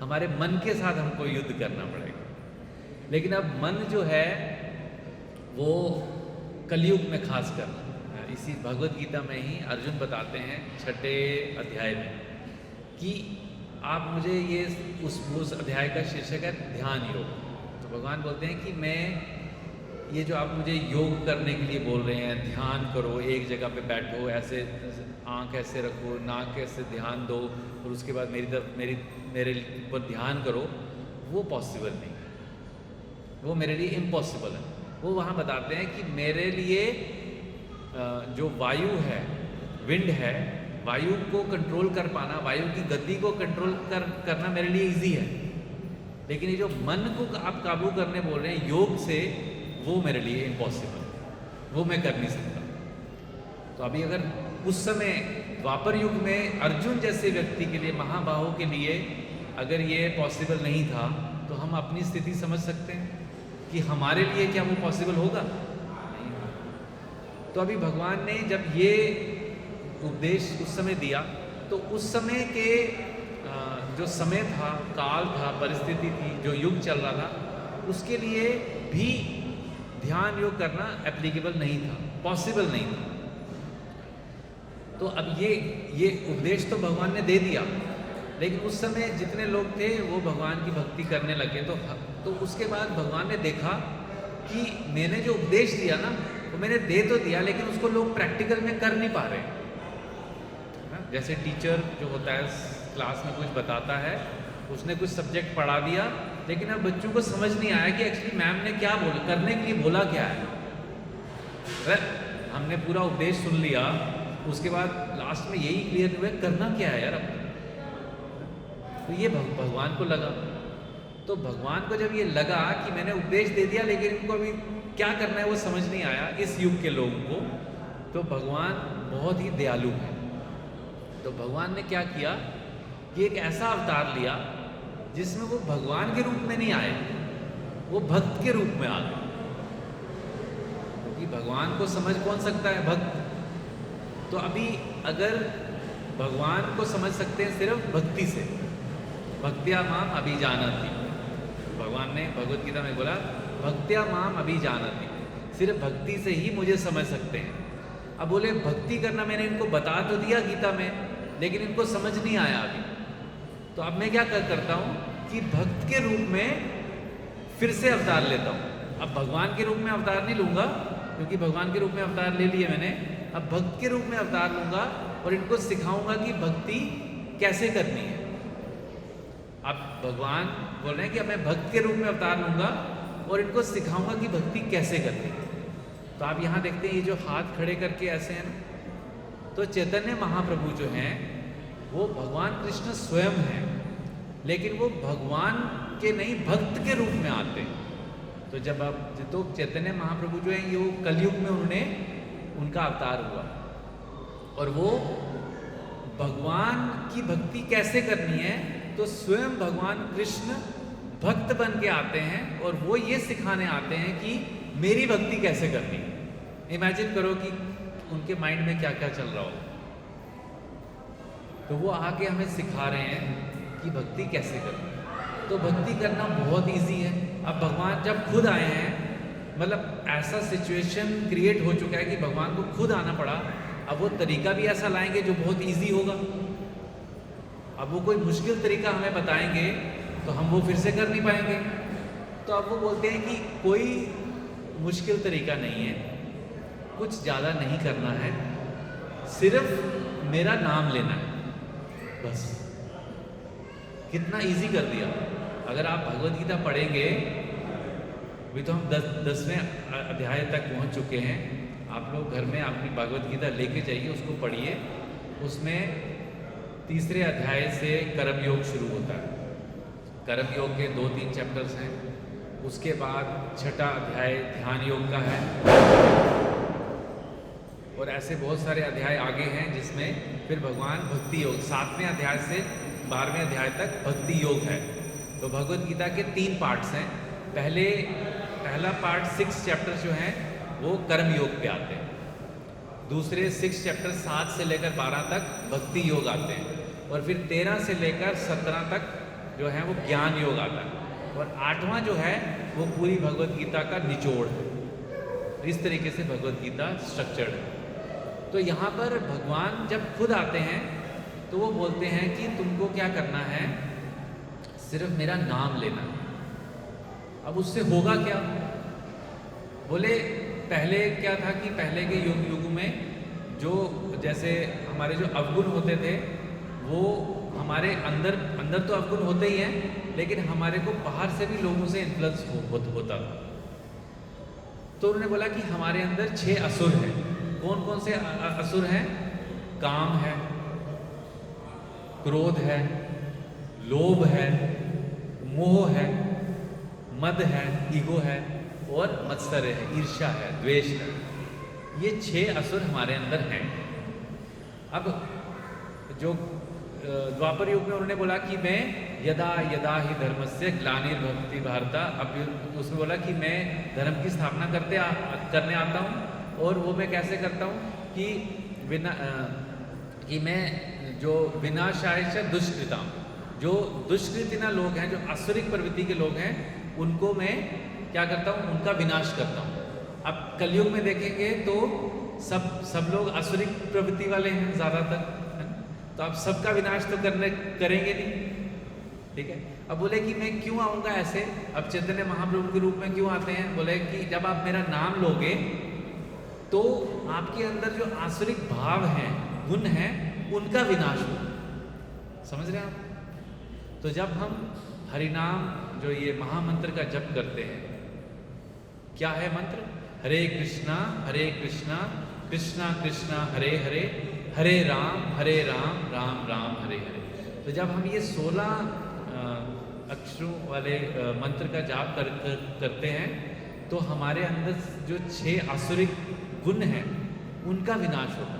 हमारे मन के साथ हमको युद्ध करना पड़ेगा। लेकिन अब मन जो है वो कलयुग में खास कर, इसी भगवत गीता में ही अर्जुन बताते हैं 6ठे अध्याय में कि आप मुझे ये उस अध्याय का शीर्षक है ध्यान योग। तो भगवान बोलते हैं कि मैं ये जो आप मुझे योग करने के लिए बोल रहे हैं, ध्यान करो, एक जगह पे बैठो, ऐसे आँख ऐसे रखो, नाक ऐसे ध्यान दो, और उसके बाद मेरी तरफ मेरे ऊपर ध्यान करो, वो पॉसिबल नहीं, वो मेरे लिए इम्पॉसिबल है। वो वहाँ बताते हैं कि मेरे लिए जो वायु है, विंड है, वायु को कंट्रोल कर पाना, वायु की गति को कंट्रोल करना मेरे लिए इजी है, लेकिन ये जो मन को आप काबू करने बोल रहे हैं योग से, वो मेरे लिए इम्पॉसिबल, वो मैं कर नहीं सकता। तो अभी अगर उस समय द्वापर युग में अर्जुन जैसे व्यक्ति के लिए, महाबाहु के लिए अगर ये पॉसिबल नहीं था, तो हम अपनी स्थिति समझ सकते हैं कि हमारे लिए क्या वो पॉसिबल होगा? नहीं होगा। तो अभी भगवान ने जब ये उपदेश उस समय दिया, तो उस समय के जो समय था, काल था, परिस्थिति थी, जो युग चल रहा था, उसके लिए भी ध्यान योग करना एप्लीकेबल नहीं था, पॉसिबल नहीं था। तो अब ये उपदेश तो भगवान ने दे दिया, लेकिन उस समय जितने लोग थे वो भगवान की भक्ति करने लगे। तो उसके बाद भगवान ने देखा कि मैंने जो उपदेश दिया ना, वो मैंने दे तो दिया, लेकिन उसको लोग प्रैक्टिकल में कर नहीं पा रहे हैं। जैसे टीचर जो होता है क्लास में कुछ बताता है, उसने कुछ सब्जेक्ट पढ़ा दिया, लेकिन अब बच्चों को समझ नहीं आया कि एक्चुअली मैम ने क्या बोला, करने के लिए बोला क्या है। हमने पूरा उपदेश सुन लिया, उसके बाद लास्ट में यही क्लियर हुआ करना क्या है यार अब। तो ये भगवान को लगा तो भगवान को जब ये लगा कि मैंने उपदेश दे दिया लेकिन इनको अभी क्या करना है वो समझ नहीं आया इस युग के लोगों को, तो भगवान बहुत ही दयालु है। तो भगवान ने क्या किया कि एक ऐसा अवतार लिया जिसमें वो भगवान के रूप में नहीं आए, वो भक्त के रूप में आ गए। क्योंकि भगवान को समझ कौन सकता है? भक्त। तो अभी अगर भगवान को समझ सकते हैं सिर्फ भक्ति से, भक्त्या माम अभिजानति, भगवान ने भगवत गीता में बोला भक्त्या माम अभिजानति, सिर्फ भक्ति से ही मुझे समझ सकते हैं। अब बोले भक्ति करना मैंने इनको बता तो दिया गीता में, लेकिन इनको समझ नहीं आया अभी। तो अब मैं क्या करता हूँ कि भक्त के रूप में फिर से अवतार लेता हूँ। अब भगवान के रूप में अवतार नहीं लूँगा, क्योंकि भगवान के रूप में अवतार ले लिए मैंने। अब भक्त के रूप में अवतार लूँगा और इनको सिखाऊंगा कि भक्ति कैसे करनी है। अब भगवान बोल रहे हैं कि अब मैं भक्त के रूप में अवतार लूँगा और इनको सिखाऊंगा कि भक्ति कैसे करनी है। तो आप यहाँ देखते हैं ये जो हाथ खड़े करके ऐसे हैं, तो चैतन्य महाप्रभु जो हैं वो भगवान कृष्ण स्वयं हैं, लेकिन वो भगवान के नहीं भक्त के रूप में आते हैं। तो जब आप तो चैतन्य महाप्रभु जो हैं ये वो कलयुग में उनका अवतार हुआ, और वो भगवान की भक्ति कैसे करनी है तो स्वयं भगवान कृष्ण भक्त बन के आते हैं और वो ये सिखाने आते हैं कि मेरी भक्ति कैसे करनी है। इमेजिन करो कि उनके माइंड में क्या क्या चल रहा हो। तो वो आके हमें सिखा रहे हैं कि भक्ति कैसे करनी है। तो भक्ति करना बहुत इजी है। अब भगवान जब खुद आए हैं, मतलब ऐसा सिचुएशन क्रिएट हो चुका है कि भगवान को खुद आना पड़ा। अब वो तरीका भी ऐसा लाएंगे जो बहुत इजी होगा। अब वो कोई मुश्किल तरीका हमें बताएंगे तो हम वो फिर से कर नहीं पाएंगे। तो अब वो बोलते हैं कि कोई मुश्किल तरीका नहीं है, कुछ ज़्यादा नहीं करना है, सिर्फ मेरा नाम लेना है बस। कितना इजी कर दिया। अगर आप भगवत गीता पढ़ेंगे, अभी तो हम 10वें अध्याय तक पहुंच चुके हैं। आप लोग घर में अपनी भगवत गीता लेके जाइए, उसको पढ़िए। उसमें 3रे अध्याय से कर्म योग शुरू होता है। कर्म योग के 2-3 चैप्टर्स हैं। उसके बाद 6ठा अध्याय ध्यान योग का है, और ऐसे बहुत सारे अध्याय आगे हैं जिसमें फिर भगवान भक्ति योग, 7वें अध्याय से 12वें अध्याय तक भक्ति योग है। तो भगवत गीता के 3 पार्ट्स हैं। पहला पार्ट 6 चैप्टर जो हैं वो कर्म योग पे आते हैं। दूसरे 6 चैप्टर 7 से लेकर 12 तक भक्ति योग आते हैं, और फिर 13 से लेकर 17 तक जो है वो ज्ञान योग आता है, और 8वां जो है वो पूरी भगवत गीता का निचोड़ है। इस तरीके से भगवत गीता स्ट्रक्चर्ड है। तो यहाँ पर भगवान जब खुद आते हैं तो वो बोलते हैं कि तुमको क्या करना है, सिर्फ मेरा नाम लेना है। अब उससे होगा क्या? बोले पहले क्या था कि पहले के युग में जो जैसे हमारे जो अवगुण होते थे वो हमारे अंदर तो अवगुण होते ही हैं, लेकिन हमारे को बाहर से भी लोगों से इन्फ्लुएंस होता था। तो उन्होंने बोला कि हमारे अंदर 6 असुर हैं। कौन कौन से असुर हैं? काम है, क्रोध है, लोभ है, मोह है, मद है, ईगो है, और मत्सर्य है, ईर्ष्या है, द्वेष है। ये 6 असुर हमारे अंदर हैं। अब जो द्वापर युग में उन्होंने बोला कि मैं यदा यदा ही धर्मस्य ग्लानिर्भवति भारता, अब उसमें बोला कि मैं धर्म की स्थापना करने आता हूँ, और वो मैं कैसे करता हूँ कि मैं जो विनाशाय च दुष्कृता, जो दुष्कृतिना लोग हैं, जो आसुरिक प्रवृत्ति के लोग हैं, उनको मैं क्या करता हूँ, उनका विनाश करता हूँ। अब कलयुग में देखेंगे तो सब लोग आसुरिक प्रवृत्ति वाले हैं ज़्यादातर, है ना? तो अब सबका विनाश तो करेंगे नहीं, ठीक है। अब बोले कि मैं क्यों आऊँगा ऐसे, अब चैतन्य महाप्रभु के रूप में क्यों आते हैं? बोले कि जब आप मेरा नाम लोगे तो आपके अंदर जो आसुरिक भाव हैं, गुण हैं, उनका विनाश हो। समझ रहे हैं आप? तो जब हम हरिनाम जो ये महामंत्र का जप करते हैं, क्या है मंत्र? हरे कृष्णा कृष्णा कृष्णा हरे हरे, हरे राम राम राम हरे हरे। तो जब हम ये 16 अक्षरों वाले मंत्र का जाप करते हैं तो हमारे अंदर जो 6 आसुरिक गुण हैं उनका विनाश होता है।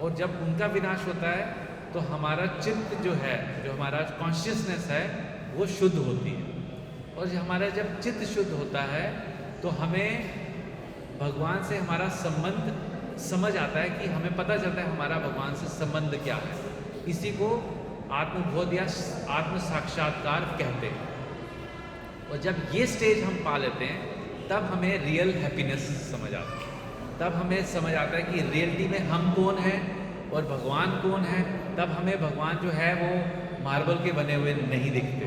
और जब उनका विनाश होता है तो हमारा चित्त जो है, जो हमारा कॉन्शियसनेस है, वो शुद्ध होती है। और हमारा जब चित्त शुद्ध होता है तो हमें भगवान से हमारा संबंध समझ आता है कि हमें पता चलता है हमारा भगवान से संबंध क्या है। इसी को आत्मबोध या आत्म साक्षात्कार कहते हैं। और जब ये स्टेज हम पा लेते हैं तब हमें रियल हैप्पीनेस समझ आता है। तब हमें समझ आता है कि रियलिटी में हम कौन हैं और भगवान कौन है। तब हमें भगवान जो है वो मार्बल के बने हुए नहीं दिखते।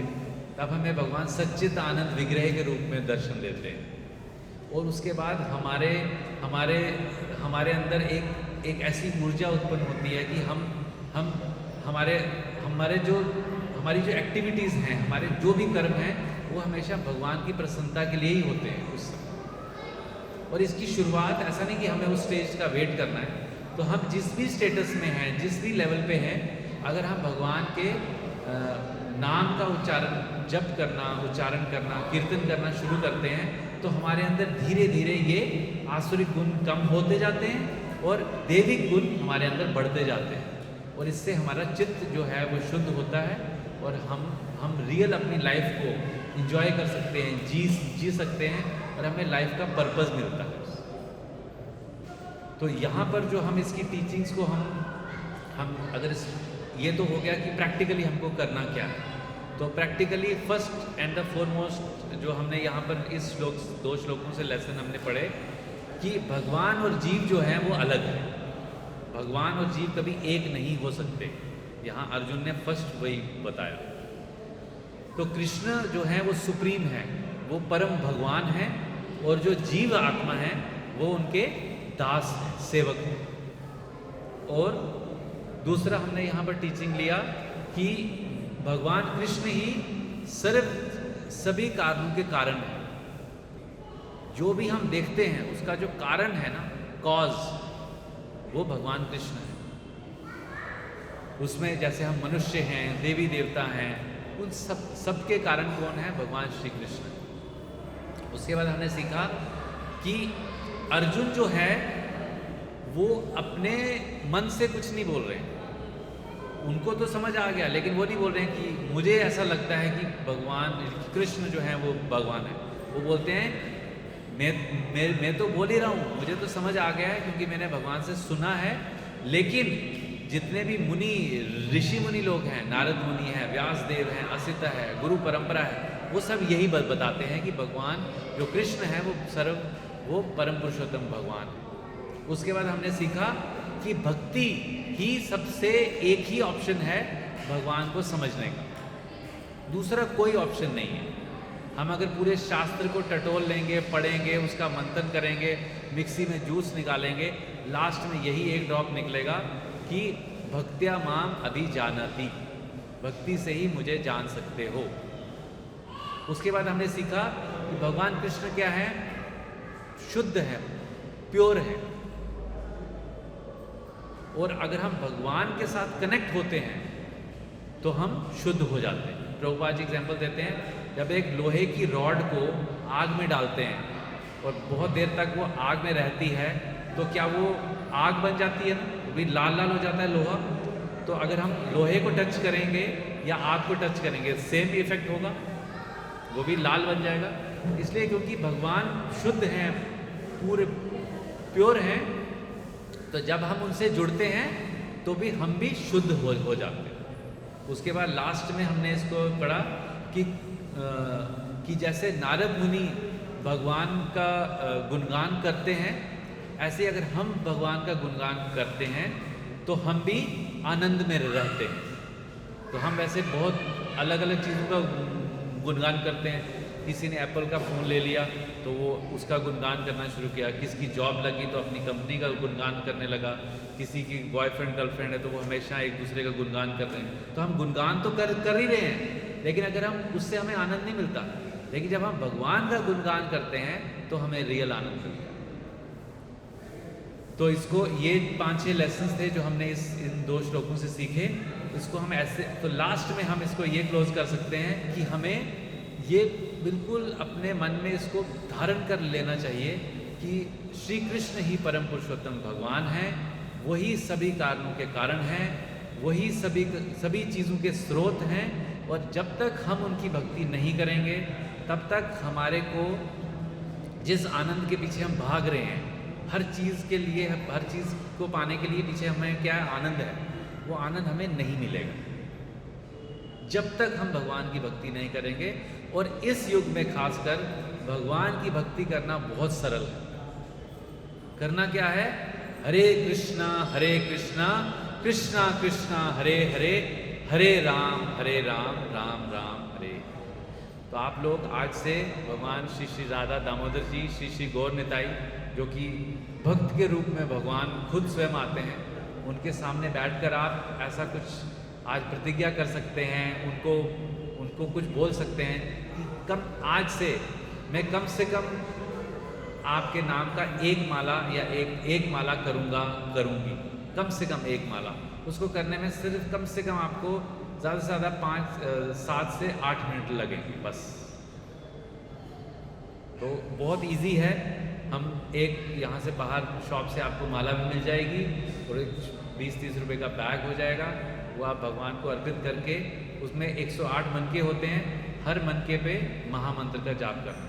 तब हमें भगवान सच्चित आनंद विग्रह के रूप में दर्शन देते हैं। और उसके बाद हमारे अंदर एक ऐसी ऊर्जा उत्पन्न होती है कि हमारी जो एक्टिविटीज़ हैं, हमारे जो भी कर्म हैं, वो हमेशा भगवान की प्रसन्नता के लिए ही होते हैं उस समय। और इसकी शुरुआत ऐसा नहीं कि हमें उस स्टेज का वेट करना है। तो हम जिस भी स्टेटस में हैं, जिस भी लेवल पे हैं, अगर हम भगवान के नाम का उच्चारण करना, कीर्तन करना शुरू करते हैं तो हमारे अंदर धीरे धीरे ये आसुरिक गुण कम होते जाते हैं और दैविक गुण हमारे अंदर बढ़ते जाते हैं। और इससे हमारा चित्त जो है वो शुद्ध होता है और हम रियल अपनी लाइफ को एंजॉय कर सकते हैं, जी सकते हैं और हमें लाइफ का पर्पस मिलता है। तो यहाँ पर जो हम इसकी टीचिंग्स को हम अगर ये तो हो गया कि प्रैक्टिकली हमको करना क्या है। तो practically first and the foremost जो हमने यहाँ पर इस 2 श्लोकों से लेसन हमने पढ़े कि भगवान और जीव जो हैं वो अलग है। भगवान और जीव कभी एक नहीं हो सकते। यहाँ अर्जुन ने फर्स्ट वही बताया। तो कृष्ण जो है वो सुप्रीम है, वो परम भगवान है और जो जीव आत्मा है वो उनके दास है, सेवक है। और दूसरा हमने यहाँ पर टीचिंग लिया कि भगवान कृष्ण ही सभी कारणों के कारण है। जो भी हम देखते हैं उसका जो कारण है ना, कॉज, वो भगवान कृष्ण है। उसमें जैसे हम मनुष्य हैं, देवी देवता हैं, उन सबके कारण कौन है? भगवान श्री कृष्ण। उसके बाद हमने सीखा कि अर्जुन जो है वो अपने मन से कुछ नहीं बोल रहे हैं। उनको तो समझ आ गया, लेकिन वो नहीं बोल रहे हैं कि मुझे ऐसा लगता है कि भगवान कृष्ण जो है वो भगवान है। वो बोलते हैं मैं तो बोल ही रहा हूँ, मुझे तो समझ आ गया है क्योंकि मैंने भगवान से सुना है। लेकिन जितने भी ऋषि मुनि लोग हैं, नारद मुनि हैं, व्यास देव हैं, असित है, गुरु परंपरा है, वो सब यही बताते हैं कि भगवान जो कृष्ण है वो परम पुरुषोत्तम भगवान है। उसके बाद हमने सीखा कि भक्ति ही सबसे एक ही ऑप्शन है भगवान को समझने का, दूसरा कोई ऑप्शन नहीं है। हम अगर पूरे शास्त्र को टटोल लेंगे, पढ़ेंगे, उसका मंथन करेंगे, मिक्सी में जूस निकालेंगे, लास्ट में यही एक ड्रॉप निकलेगा कि भक्त्या माम अभिजानाति, भक्ति से ही मुझे जान सकते हो। उसके बाद हमने सीखा कि भगवान कृष्ण क्या है? शुद्ध है, प्योर है। और अगर हम भगवान के साथ कनेक्ट होते हैं तो हम शुद्ध हो जाते हैं। प्रभुपाद जी एग्जाम्पल देते हैं, जब एक लोहे की रॉड को आग में डालते हैं और बहुत देर तक वो आग में रहती है तो क्या वो आग बन जाती है ना, वो भी लाल लाल हो जाता है लोहा। तो अगर हम लोहे को टच करेंगे या आग को टच करेंगे, सेम इफेक्ट होगा, वो भी लाल बन जाएगा। इसलिए क्योंकि भगवान शुद्ध हैं, पूरे प्योर हैं, तो जब हम उनसे जुड़ते हैं तो भी हम भी शुद्ध हो जाते हैं। उसके बाद लास्ट में हमने इसको पढ़ा कि जैसे नारद मुनि भगवान का गुणगान करते हैं, ऐसे अगर हम भगवान का गुणगान करते हैं तो हम भी आनंद में रहते हैं। तो हम वैसे बहुत अलग अलग चीज़ों का गुणगान करते हैं। किसी ने एप्पल का फ़ोन ले लिया तो वो उसका गुणगान करना शुरू किया, किसी की जॉब लगी तो अपनी कंपनी का गुणगान करने लगा, किसी की बॉयफ्रेंड गर्लफ्रेंड है तो वो हमेशा एक दूसरे का गुणगान कर रहे हैं। तो हम गुणगान तो कर ही रहे हैं, लेकिन अगर हम उससे हमें आनंद नहीं मिलता। लेकिन जब हम भगवान का गुणगान करते हैं तो हमें रियल आनंद मिलता है। तो इसको ये 5-6 लेसन्स थे जो हमने इन 2 श्लोकों से सीखे। इसको हम ऐसे, तो लास्ट में हम इसको ये क्लोज कर सकते हैं कि हमें ये बिल्कुल अपने मन में इसको धारण कर लेना चाहिए कि श्री कृष्ण ही परम पुरुषोत्तम भगवान हैं, वही सभी कारणों के कारण हैं, वही सभी चीज़ों के स्रोत हैं। और जब तक हम उनकी भक्ति नहीं करेंगे तब तक हमारे को जिस आनंद के पीछे हम भाग रहे हैं, हर चीज़ के लिए, हर चीज़ को पाने के लिए पीछे हमें क्या आनंद है, वो आनंद हमें नहीं मिलेगा जब तक हम भगवान की भक्ति नहीं करेंगे। और इस युग में खासकर भगवान की भक्ति करना बहुत सरल है। करना क्या है? हरे कृष्णा कृष्णा कृष्णा हरे हरे, हरे राम राम राम हरे। तो आप लोग आज से भगवान श्री श्री राधा दामोदर जी, श्री श्री गौर निताई, जो कि भक्त के रूप में भगवान खुद स्वयं आते हैं, उनके सामने बैठकर आप ऐसा कुछ आज प्रतिज्ञा कर सकते हैं, उनको कुछ बोल सकते हैं कि आज से मैं कम से कम आपके नाम का एक माला या एक माला करूँगी, कम से कम एक माला। उसको करने में सिर्फ कम से कम आपको ज़्यादा से ज़्यादा 7 से 8 मिनट लगेंगे बस। तो बहुत इजी है। हम एक यहाँ से बाहर शॉप से आपको माला भी मिल जाएगी और एक 20-30 रुपए का बैग हो जाएगा, वो आप भगवान को अर्पित करके, उसमें 108 मनके होते हैं, हर मनके पे महामंत्र का जाप करना,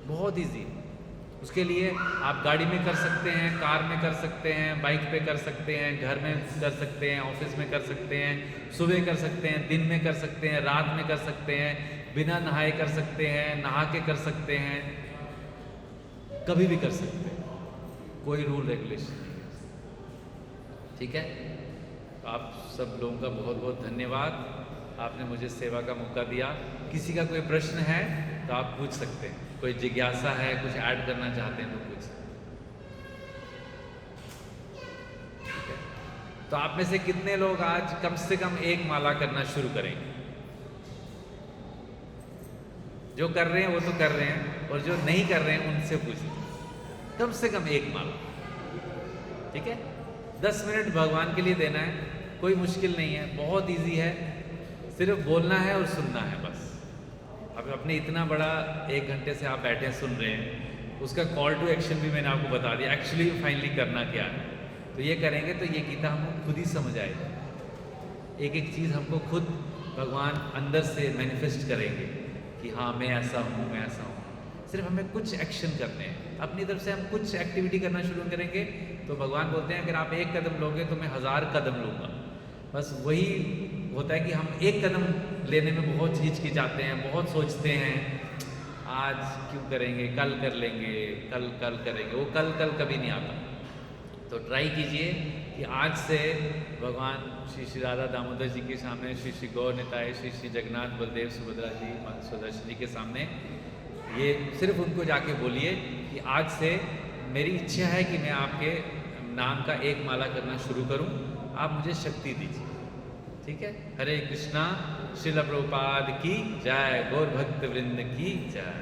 बहुत इजी। उसके लिए आप गाड़ी में कर सकते हैं, कार में कर सकते हैं, बाइक पे कर सकते हैं, घर में कर सकते हैं, ऑफिस में कर सकते हैं, सुबह कर सकते हैं, दिन में कर सकते हैं, रात में कर सकते हैं, बिना नहाए कर सकते हैं, नहा के कर सकते हैं, कभी भी कर सकते हैं, कोई रूल रेगुलेशन नहीं है। ठीक है? तो आप सब लोगों का बहुत बहुत धन्यवाद, आपने मुझे सेवा का मौका दिया। किसी का कोई प्रश्न है तो आप पूछ सकते हैं, कोई जिज्ञासा है, कुछ ऐड करना चाहते हैं तो पूछ सकते हैं। ठीक है? तो आप में से कितने लोग आज कम से कम एक माला करना शुरू करेंगे? जो कर रहे हैं वो तो कर रहे हैं, और जो नहीं कर रहे हैं उनसे पूछिए, कम से कम एक माला। ठीक है? 10 मिनट भगवान के लिए देना है, कोई मुश्किल नहीं है, बहुत इजी है, सिर्फ बोलना है और सुनना है बस। अब अपने इतना बड़ा 1 घंटे से आप बैठे सुन रहे हैं, उसका कॉल टू एक्शन भी मैंने आपको बता दिया, एक्चुअली फाइनली करना क्या है। तो ये करेंगे तो ये गीता हमको खुद ही समझ आएगी, एक एक चीज़ हमको खुद भगवान अंदर से मैनिफेस्ट करेंगे कि हाँ मैं ऐसा हूँ, मैं ऐसा हूँ। सिर्फ हमें कुछ एक्शन करने हैं, अपनी तरफ से हम कुछ एक्टिविटी करना शुरू करेंगे तो भगवान बोलते हैं अगर आप 1 कदम लोगे तो मैं 1000 कदम लूँगा। बस वही होता है कि हम 1 कदम लेने में बहुत हिचकिचाते हैं, बहुत सोचते हैं, आज क्यों करेंगे, कल कर लेंगे, कल करेंगे, वो कल कभी नहीं आता। तो ट्राई कीजिए कि आज से भगवान श्री श्री राधा दामोदर जी के सामने, श्री श्री गौर निताई, श्री श्री जगन्नाथ बलदेव सुभद्रा जी, सुदर्शन जी के सामने ये सिर्फ उनको जाके बोलिए कि आज से मेरी इच्छा है कि मैं आपके नाम का एक माला करना शुरू करूं, आप मुझे शक्ति दीजिए। ठीक है? हरे कृष्णा। श्रील प्रभुपाद की जय, गौर भक्त वृंद की जय।